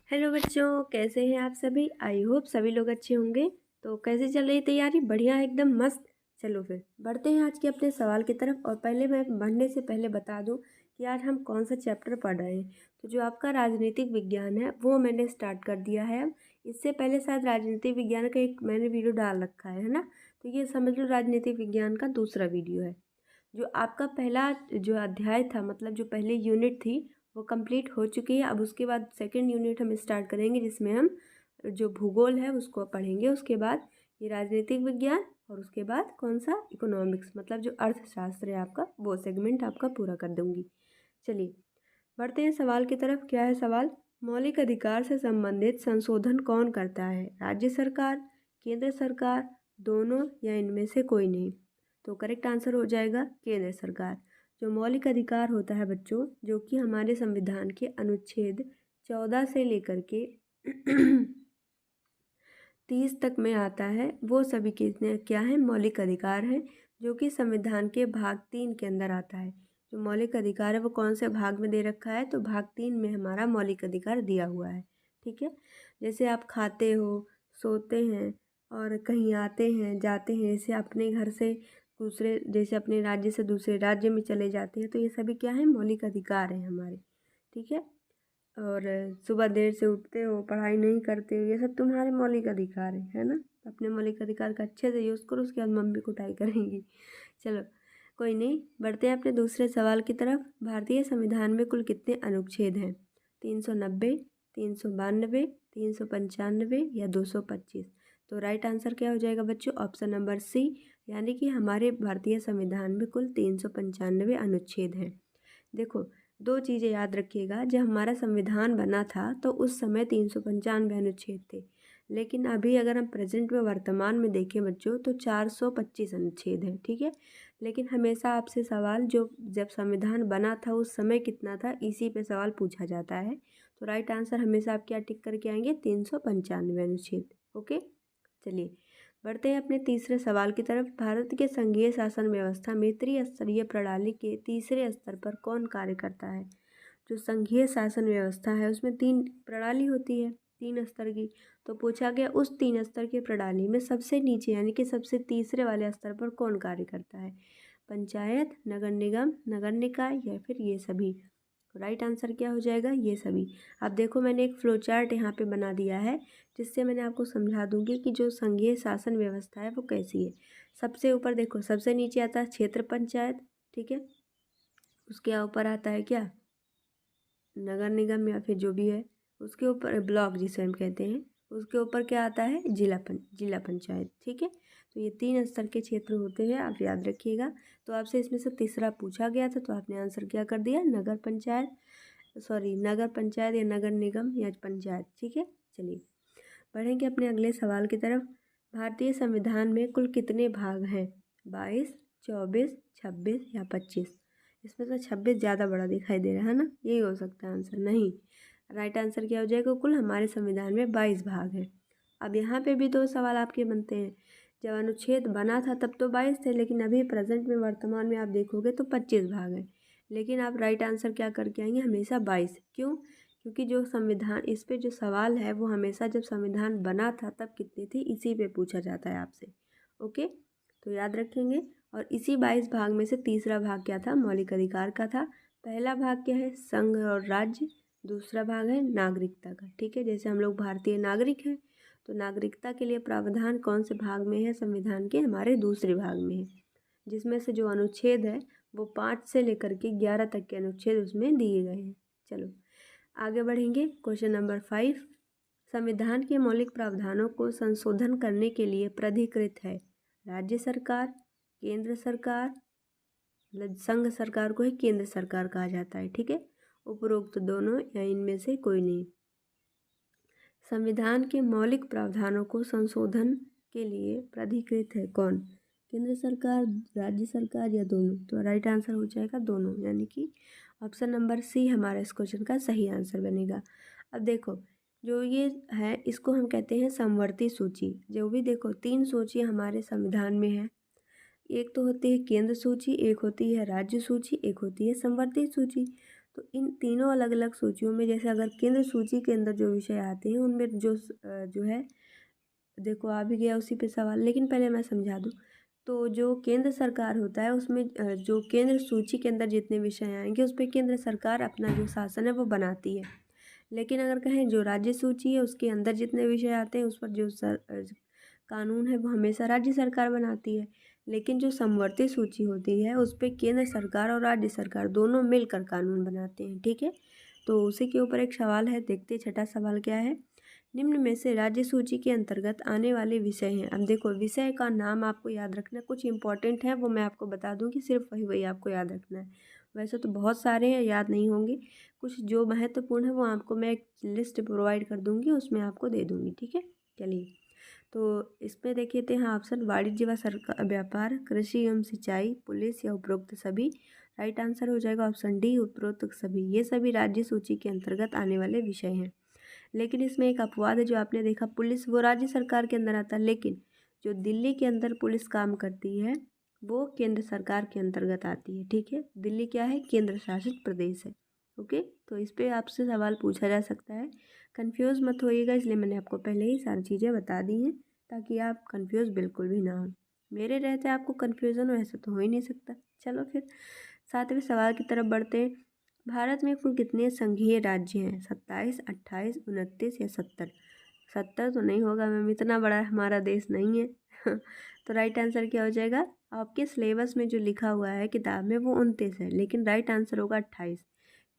Hello बच्चों, कैसे हैं आप सभी। आई होप सभी लोग अच्छे होंगे। तो कैसे चल रही तैयारी? बढ़िया, एकदम मस्त। चलो फिर बढ़ते हैं आज के अपने सवाल की तरफ। और पहले मैं बढ़ने से पहले बता दूं कि आज हम कौन सा चैप्टर पढ़ रहे हैं। तो जो आपका राजनीतिक विज्ञान है वो मैंने स्टार्ट कर दिया है अब। इससे पहले शायद राजनीतिक विज्ञान का एक मैंने वीडियो डाल रखा है ना। तो ये समझ लो राजनीतिक विज्ञान का दूसरा वीडियो है। जो आपका पहला जो अध्याय था, मतलब जो पहली यूनिट थी, वो कंप्लीट हो चुकी है। अब उसके बाद सेकंड यूनिट हम स्टार्ट करेंगे, जिसमें हम जो भूगोल है उसको पढ़ेंगे। उसके बाद ये राजनीतिक विज्ञान, और उसके बाद कौन सा, इकोनॉमिक्स, मतलब जो अर्थशास्त्र है आपका, वो सेगमेंट आपका पूरा कर दूंगी। चलिए बढ़ते हैं सवाल की तरफ। क्या है सवाल? मौलिक अधिकार से संबंधित संशोधन कौन करता है? राज्य सरकार, केंद्र सरकार, दोनों, या इनमें से कोई नहीं? तो करेक्ट आंसर हो जाएगा केंद्र सरकार। जो मौलिक अधिकार होता है बच्चों, जो कि हमारे संविधान के अनुच्छेद 14 से लेकर के 30 तक में आता है, वो सभी कितने क्या है, मौलिक अधिकार हैं, जो कि संविधान के भाग 3 के अंदर आता है। जो मौलिक अधिकार है वो कौन से भाग में दे रखा है? तो भाग 3 में हमारा मौलिक अधिकार दिया हुआ है। ठीक है। जैसे आप खाते हो, सोते हैं, और कहीं आते हैं जाते हैं, जैसे अपने घर से दूसरे, जैसे अपने राज्य से दूसरे राज्य में चले जाते हैं, तो ये सभी क्या है, मौलिक अधिकार हैं हमारे। ठीक है। और सुबह देर से उठते हो, पढ़ाई नहीं करते हो, ये सब तुम्हारे मौलिक अधिकार है ना। अपने मौलिक अधिकार का अच्छे से यूज़ करो, उसके बाद मम्मी कुटाई करेंगी। चलो कोई नहीं, बढ़ते हैं अपने दूसरे सवाल की तरफ। भारतीय संविधान में कुल कितने अनुच्छेद हैं? 390, 392, 395 या 225? तो राइट आंसर क्या हो जाएगा बच्चों? ऑप्शन नंबर सी, यानी कि हमारे भारतीय संविधान में कुल 395 अनुच्छेद हैं। देखो, दो चीज़ें याद रखिएगा। जब हमारा संविधान बना था तो उस समय 395 अनुच्छेद थे, लेकिन अभी अगर हम प्रेजेंट में, वर्तमान में देखें बच्चों, तो 425 अनुच्छेद हैं। ठीक है। लेकिन हमेशा आपसे सवाल, जो जब संविधान बना था उस समय कितना था, इसी पे सवाल पूछा जाता है। तो राइट आंसर हमेशा आप क्या टिक करके आएंगे? 395 अनुच्छेद। ओके। चलिए बढ़ते हैं अपने तीसरे सवाल की तरफ। भारत के संघीय शासन व्यवस्था में त्रिस्तरीय प्रणाली के तीसरे स्तर पर कौन कार्य करता है? जो संघीय शासन व्यवस्था है उसमें 3 प्रणाली होती है, 3 स्तर की। तो पूछा गया उस 3 स्तर की प्रणाली में सबसे नीचे, यानी कि सबसे तीसरे वाले स्तर पर कौन कार्य करता है? पंचायत, नगर निगम, नगर निकाय, या फिर ये सभी? राइट आंसर क्या हो जाएगा? ये सभी। अब देखो, मैंने एक फ्लो चार्ट यहाँ पे बना दिया है, जिससे मैंने आपको समझा दूंगी कि जो संघीय शासन व्यवस्था है वो कैसी है। सबसे ऊपर देखो, सबसे नीचे आता है क्षेत्र पंचायत। ठीक है। उसके ऊपर आता है क्या, नगर निगम, या फिर जो भी है। उसके ऊपर ब्लॉक जिसे हम कहते हैं। उसके ऊपर क्या आता है? जिला पंचायत। ठीक है। तो ये 3 स्तर के क्षेत्र होते हैं, आप याद रखिएगा। तो आपसे इसमें से तीसरा पूछा गया था, तो आपने आंसर क्या कर दिया? नगर पंचायत, सॉरी नगर पंचायत या नगर निगम या पंचायत। ठीक है। चलिए बढ़ेंगे अपने अगले सवाल की तरफ। भारतीय संविधान में कुल कितने भाग हैं? 22, 24, 26 या 25? इसमें तो 26 ज़्यादा बड़ा दिखाई दे रहा है ना, यही हो सकता है आंसर। नहीं, राइट आंसर क्या हो जाएगा? कुल हमारे संविधान में 22 भाग हैं। अब यहाँ पे भी 2 सवाल आपके बनते हैं। जब अनुच्छेद बना था तब तो 22 थे, लेकिन अभी प्रेजेंट में, वर्तमान में आप देखोगे तो 25 भाग हैं। लेकिन आप राइट आंसर क्या करके आएंगे? हमेशा 22। क्यों? क्योंकि जो संविधान, इस पे जो सवाल है वो हमेशा जब संविधान बना था तब कितनी थी, इसी पे पूछा जाता है आपसे। ओके, तो याद रखेंगे। और इसी 22 भाग में से तीसरा भाग क्या था? मौलिक अधिकार का था। पहला भाग क्या है? संघ और राज्य। दूसरा भाग है नागरिकता का। ठीक है। जैसे हम लोग भारतीय नागरिक हैं, तो नागरिकता के लिए प्रावधान कौन से भाग में है संविधान के? हमारे दूसरे भाग में है, जिसमें से जो अनुच्छेद है वो 5 से लेकर के 11 तक के अनुच्छेद उसमें दिए गए हैं। चलो आगे बढ़ेंगे। क्वेश्चन नंबर 5, संविधान के मौलिक प्रावधानों को संशोधन करने के लिए प्राधिकृत है राज्य सरकार, केंद्र सरकार, मतलब संघ सरकार को ही केंद्र सरकार कहा जाता है। ठीक है। उपरोक्त दोनों या इनमें से कोई नहीं? संविधान के मौलिक प्रावधानों को संशोधन के लिए प्राधिकृत है कौन? केंद्र सरकार, राज्य सरकार, या दोनों? तो राइट आंसर हो जाएगा दोनों, यानी कि ऑप्शन नंबर सी हमारा इस क्वेश्चन का सही आंसर बनेगा। अब देखो, जो ये है इसको हम कहते हैं समवर्ती सूची। जो भी देखो, 3 सूचियाँ हमारे संविधान में है। एक तो होती है केंद्र सूची, एक होती है राज्य सूची, एक होती है समवर्ती सूची। तो इन तीनों अलग अलग सूचियों में जैसे अगर केंद्र सूची के अंदर जो विषय आते हैं उनमें जो है देखो आ भी गया उसी पे सवाल, लेकिन पहले मैं समझा दूँ। तो जो केंद्र सरकार होता है उसमें जो केंद्र सूची के अंदर जितने विषय आएंगे उस पर केंद्र सरकार अपना जो शासन है वो बनाती है। लेकिन अगर कहें जो राज्य सूची है उसके अंदर जितने विषय आते हैं उस पर जो कानून है वो हमेशा राज्य सरकार बनाती है। लेकिन जो समवर्ती सूची होती है उस पर केंद्र सरकार और राज्य सरकार दोनों मिलकर कानून बनाते हैं। ठीक है, तो उसी के ऊपर एक सवाल है, देखते छठा सवाल क्या है। निम्न में से राज्य सूची के अंतर्गत आने वाले विषय हैं। अब देखो विषय का नाम आपको याद रखना, कुछ इंपॉर्टेंट है वो मैं आपको बता दूं कि सिर्फ वही आपको याद रखना है। वैसे तो बहुत सारे हैं, याद नहीं होंगे, कुछ जो महत्वपूर्ण है वो आपको मैं एक लिस्ट प्रोवाइड कर दूंगी, उसमें आपको दे दूंगी। ठीक है, चलिए तो इसमें देखिए थे हाँ ऑप्शन वाणिज्य व सरकार व्यापार, कृषि एवं सिंचाई, पुलिस या उपरोक्त सभी। राइट आंसर हो जाएगा ऑप्शन डी उपरोक्त सभी। ये सभी राज्य सूची के अंतर्गत आने वाले विषय हैं। लेकिन इसमें एक अपवाद है जो आपने देखा, पुलिस वो राज्य सरकार के अंदर आता है, लेकिन जो दिल्ली के अंदर पुलिस काम करती है वो केंद्र सरकार के अंतर्गत आती है। ठीक है, दिल्ली क्या है, केंद्र शासित प्रदेश है। ओके, तो इस पर आपसे सवाल पूछा जा सकता है, कंफ्यूज मत होइएगा, इसलिए मैंने आपको पहले ही सारी चीज़ें बता दी हैं ताकि आप कंफ्यूज बिल्कुल भी ना हो। मेरे रहते आपको कन्फ्यूज़न हो ऐसा तो हो ही नहीं सकता। चलो फिर सातवें सवाल की तरफ बढ़ते हैं। भारत में कुल कितने संघीय राज्य हैं, 27, 28, 29 या 70? 70 तो नहीं होगा मैम, इतना बड़ा हमारा देश नहीं है तो राइट आंसर क्या हो जाएगा, आपके सिलेबस में जो लिखा हुआ है किताब में वो 29 है, लेकिन राइट आंसर होगा 28।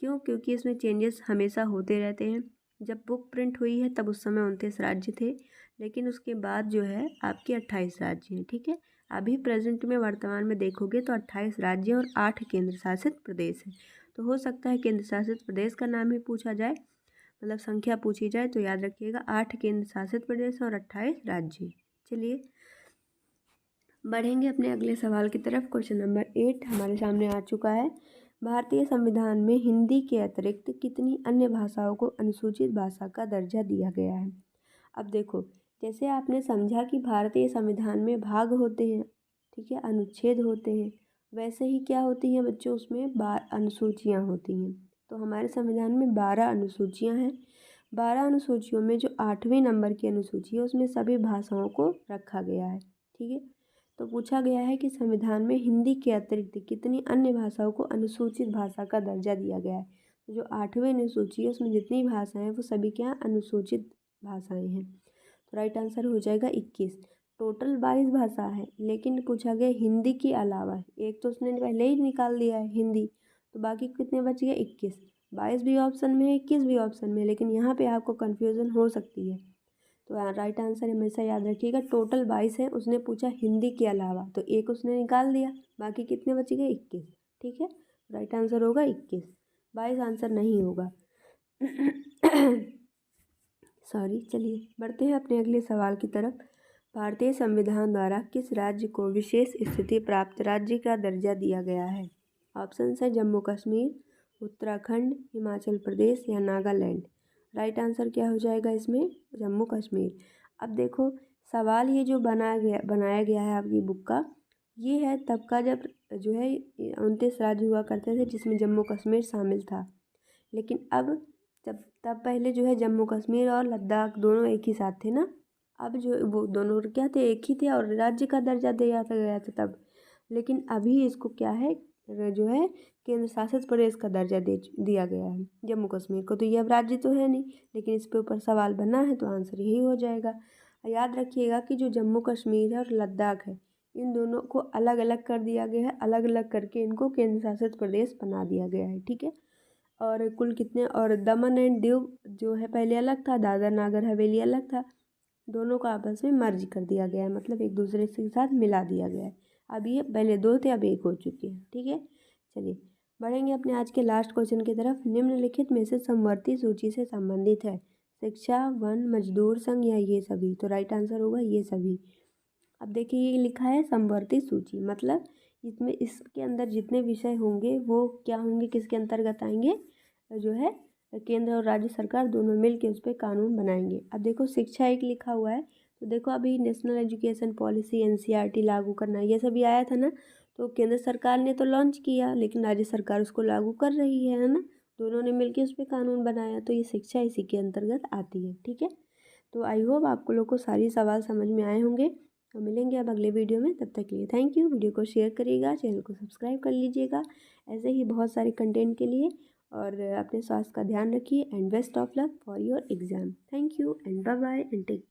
क्यों, क्योंकि इसमें चेंजेस हमेशा होते रहते हैं। जब बुक प्रिंट हुई है तब उस समय 29 राज्य थे, लेकिन उसके बाद जो है आपके 28 राज्य हैं। ठीक है, अभी प्रेजेंट में वर्तमान में देखोगे तो 28 राज्य और 8 केंद्र शासित प्रदेश हैं। तो हो सकता है केंद्र शासित प्रदेश का नाम ही पूछा जाए, मतलब संख्या पूछी जाए, तो याद रखिएगा 8 केंद्र शासित प्रदेश और 28 राज्य। चलिए बढ़ेंगे अपने अगले सवाल की तरफ। क्वेश्चन नंबर 8 हमारे सामने आ चुका है। भारतीय संविधान में हिंदी के अतिरिक्त कितनी अन्य भाषाओं को अनुसूचित भाषा का दर्जा दिया गया है? अब देखो जैसे आपने समझा कि भारतीय संविधान में भाग होते हैं, ठीक है, अनुच्छेद होते हैं, वैसे ही क्या होती हैं बच्चों, उसमें अनुसूचियाँ होती हैं। तो हमारे संविधान में 12 अनुसूचियाँ हैं। 12 अनुसूचियों में जो 8वें नंबर की अनुसूची है उसमें सभी भाषाओं को रखा गया है। ठीक है, तो पूछा गया है कि संविधान में हिंदी के अतिरिक्त कितनी अन्य भाषाओं को अनुसूचित भाषा का दर्जा दिया गया है। तो जो 8वें अनुसूची है उसमें जितनी भाषाएं हैं वो सभी क्या अनुसूचित भाषाएं हैं। तो राइट आंसर हो जाएगा 21। टोटल 22 भाषा है, लेकिन पूछा गया हिंदी के अलावा, एक तो उसने पहले ही निकाल दिया है हिंदी, तो बाकी कितने बच गए 21। 22 भी ऑप्शन में है, 21 भी ऑप्शन में है, लेकिन यहाँ पे आपको कन्फ्यूज़न हो सकती है। तो राइट आंसर हमेशा याद रखिएगा, टोटल 22 है, उसने पूछा हिंदी के अलावा, तो एक उसने निकाल दिया, बाकी कितने बच गए 21। ठीक है, राइट आंसर होगा 21, 22 आंसर नहीं होगा सॉरी। चलिए बढ़ते हैं अपने अगले सवाल की तरफ। भारतीय संविधान द्वारा किस राज्य को विशेष स्थिति प्राप्त राज्य का दर्जा दिया गया है? ऑप्शन है जम्मू कश्मीर, उत्तराखंड, हिमाचल प्रदेश या नागालैंड। राइट आंसर क्या हो जाएगा इसमें, जम्मू कश्मीर। अब देखो सवाल ये जो बनाया गया है आपकी बुक का, ये है तब का जब जो है 29 राज्य हुआ करते थे जिसमें जम्मू कश्मीर शामिल था। लेकिन अब तब पहले जो है जम्मू कश्मीर और लद्दाख दोनों एक ही साथ थे ना। अब जो वो दोनों क्या थे, एक ही थे और राज्य का दर्जा दिया गया था तब। लेकिन अभी इसको क्या है जो है केंद्र शासित प्रदेश का दर्जा दिया गया है जम्मू कश्मीर को। तो ये अब राज्य तो है नहीं, लेकिन इस पे ऊपर सवाल बना है तो आंसर यही हो जाएगा। याद रखिएगा कि जो जम्मू कश्मीर है और लद्दाख है इन दोनों को अलग अलग कर दिया गया है, अलग अलग करके इनको केंद्र शासित प्रदेश बना दिया गया है। ठीक है, और कुल कितने, और दमन एंड दीव जो है पहले अलग था, दादर नागर हवेली अलग था, दोनों को आपस में मर्ज कर दिया गया है, मतलब एक दूसरे के साथ मिला दिया गया है। अब ये पहले दो थे अब एक हो चुके हैं। ठीक है, चलिए बढ़ेंगे अपने आज के लास्ट क्वेश्चन की तरफ। निम्नलिखित में से समवर्ती सूची से संबंधित है, शिक्षा, वन, मजदूर संघ या ये सभी? तो राइट आंसर होगा ये सभी। अब देखिए ये लिखा है समवर्ती सूची, मतलब इसमें इसके अंदर जितने विषय होंगे वो क्या होंगे, किसके अंतर्गत आएंगे, जो है केंद्र और राज्य सरकार दोनों मिल के उस पर कानून बनाएंगे। अब देखो शिक्षा एक लिखा हुआ है, तो देखो अभी नेशनल एजुकेशन पॉलिसी एनसीईआरटी लागू करना ये सभी आया था ना, तो केंद्र सरकार ने तो लॉन्च किया लेकिन राज्य सरकार उसको लागू कर रही है ना, दोनों ने मिलके उस पे कानून बनाया, तो ये शिक्षा इसी के अंतर्गत आती है। ठीक है, तो आई होप आपको लोग को सारी सवाल समझ में आए होंगे। तो मिलेंगे अब अगले वीडियो में, तब तक के लिए थैंक यू। वीडियो को शेयर करिएगा, चैनल को सब्सक्राइब कर लीजिएगा ऐसे ही बहुत सारे कंटेंट के लिए। और अपने स्वास्थ्य का ध्यान रखिए and best of luck for your exam. Thank you and bye bye and take